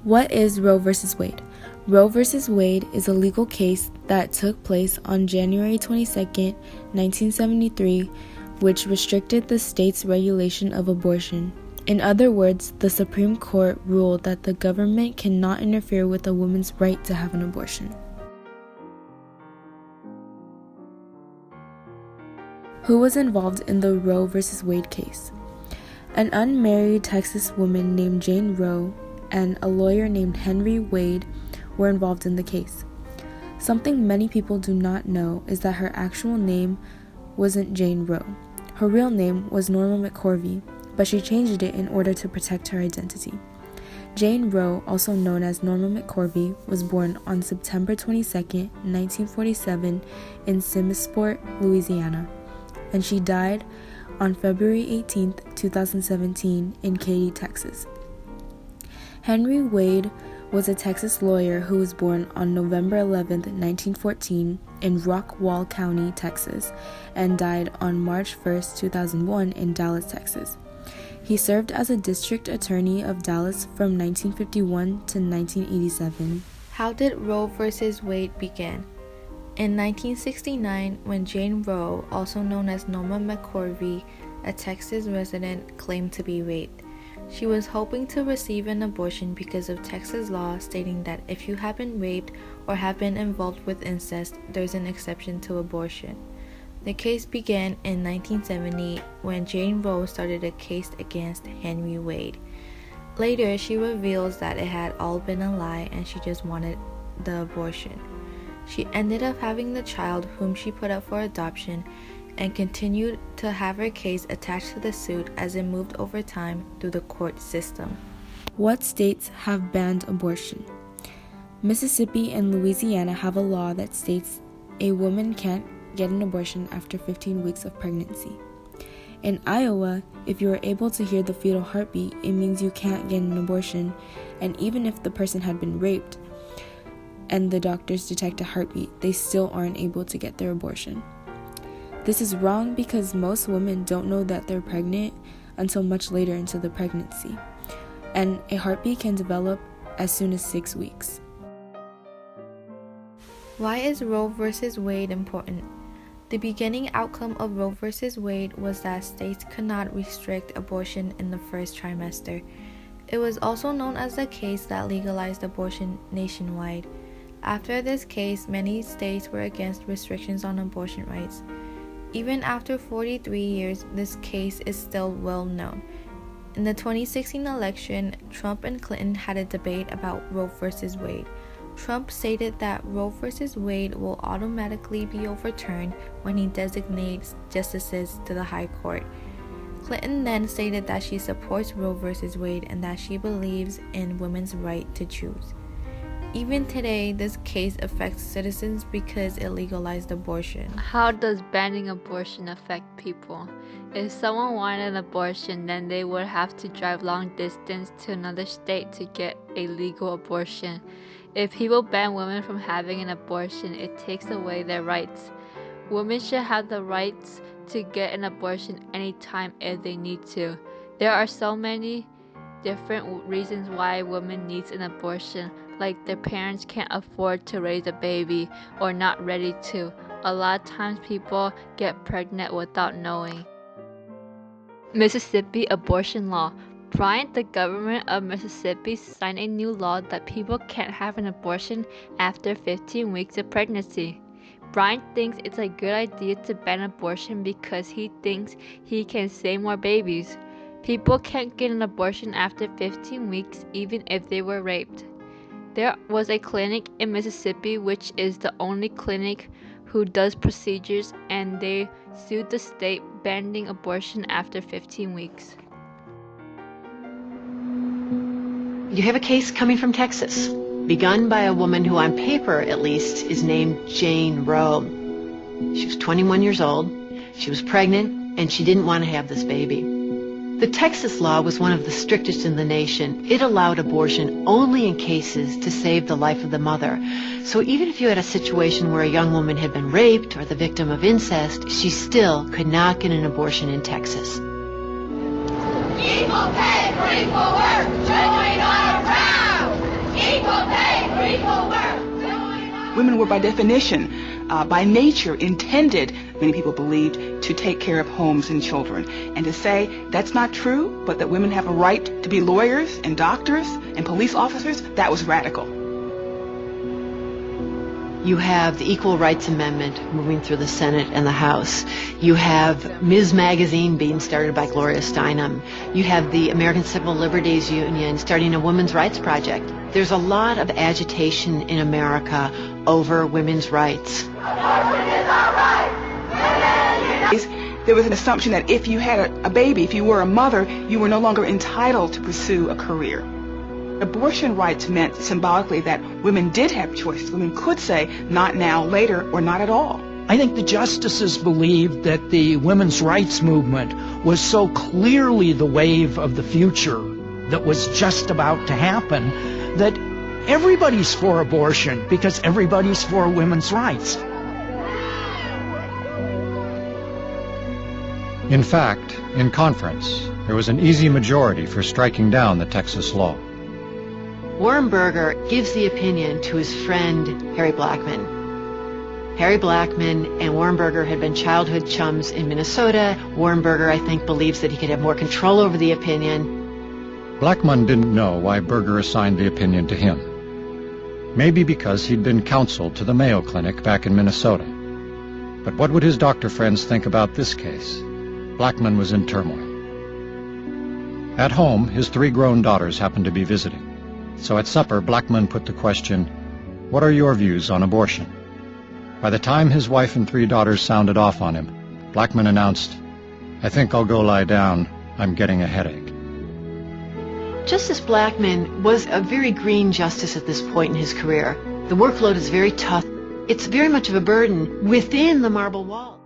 What is Roe v. Wade? Roe v. Wade is a legal case that took place on January 22, 1973, which restricted the state's regulation of abortion. In other words, the Supreme Court ruled that the government cannot interfere with a woman's right to have an abortion. Who was involved in the Roe v. Wade case? An unmarried Texas woman named Jane Roe and a lawyer named Henry Wade were involved in the case. Something many people do not know is that her actual name wasn't Jane Roe. Her real name was Norma McCorvey, but she changed it in order to protect her identity. Jane Roe, also known as Norma McCorvey, was born on September 22, 1947 in Simisport, Louisiana, and she died on February 18, 2017 in Katy, Texas. Henry Wade was a Texas lawyer who was born on November 11, 1914 in Rockwall County, Texas, and died on March 1, 2001 in Dallas, Texas. He served as a district attorney of Dallas from 1951 to 1987. How did Roe v. Wade begin? In 1969, when Jane Roe, also known as Norma McCorvey, a Texas resident, claimed to be raped. She was hoping to receive an abortion because of Texas law stating that if you have been raped or have been involved with incest, there's an exception to abortion. The case began in 1970 when Jane Roe started a case against Henry Wade. Later, she reveals that it had all been a lie and she just wanted the abortion. She ended up having the child, whom she put up for adoption, and continued to have her case attached to the suit as it moved over time through the court system. What states have banned abortion? Mississippi and Louisiana have a law that states a woman can't get an abortion after 15 weeks of pregnancy. In Iowa, if you are able to hear the fetal heartbeat, it means you can't get an abortion, and even if the person had been raped and the doctors detect a heartbeat, they still aren't able to get their abortion. This is wrong because most women don't know that they're pregnant until much later into the pregnancy, and a heartbeat can develop as soon as 6 weeks. Why is Roe v. Wade important? The beginning outcome of Roe v. Wade was that states could not restrict abortion in the first trimester. It was also known as the case that legalized abortion nationwide. After this case, many states were against restrictions on abortion rights. Even after 43 years, this case is still well known. In the 2016 election, Trump and Clinton had a debate about Roe v. Wade. Trump stated that Roe v. Wade will automatically be overturned when he designates justices to the High Court. Clinton then stated that she supports Roe v. Wade and that she believes in women's right to choose. Even today, this case affects citizens because it legalized abortion. How does banning abortion affect people? If someone wanted an abortion, then they would have to drive long distance to another state to get a legal abortion. If people ban women from having an abortion, it takes away their rights. Women should have the rights to get an abortion anytime if they need to. There are so many different reasons why women need an abortion, like their parents can't afford to raise a baby or not ready to. A lot of times people get pregnant without knowing. Mississippi abortion law. Bryant, the government of Mississippi, signed a new law that people can't have an abortion after 15 weeks of pregnancy. Bryant thinks it's a good idea to ban abortion because he thinks he can save more babies. People can't get an abortion after 15 weeks even if they were raped. There was a clinic in Mississippi which is the only clinic who does procedures, and they sued the state banning abortion after 15 weeks. You have a case coming from Texas, begun by a woman who on paper at least is named Jane Roe. She was 21 years old, she was pregnant, and she didn't want to have this baby. The Texas law was one of the strictest in the nation. It allowed abortion only in cases to save the life of the mother. So even if you had a situation where a young woman had been raped or the victim of incest, she still could not get an abortion in Texas. Equal pay for equal work should we not frown? women were by definition, by nature, intended, many people believed, to take care of homes and children. And to say that's not true, but that women have a right to be lawyers and doctors and police officers, that was radical. You have the Equal Rights Amendment moving through the Senate and the House. You have Ms. Magazine being started by Gloria Steinem. You have the American Civil Liberties Union starting a women's rights project. There's a lot of agitation in America over women's rights. There was an assumption that if you had a baby, if you were a mother, you were no longer entitled to pursue a career. Abortion rights meant symbolically that women did have choices. Women could say, not now, later, or not at all. I think the justices believed that the women's rights movement was so clearly the wave of the future that was just about to happen that everybody's for abortion because everybody's for women's rights. In fact, in conference, there was an easy majority for striking down the Texas law. Warren Burger gives the opinion to his friend Harry Blackmun. Harry Blackmun and Warren Burger had been childhood chums in Minnesota. Warren Burger, I think, believes that he could have more control over the opinion. Blackmun didn't know why Burger assigned the opinion to him. Maybe because he'd been counseled to the Mayo Clinic back in Minnesota. But what would his doctor friends think about this case? Blackmun was in turmoil. At home, his 3 grown daughters happened to be visiting. So at supper, Blackmun put the question, "What are your views on abortion?" By the time his wife and 3 daughters sounded off on him, Blackmun announced, "I think I'll go lie down. I'm getting a headache." Justice Blackmun was a very green justice at this point in his career. The workload is very tough. It's very much of a burden within the marble wall.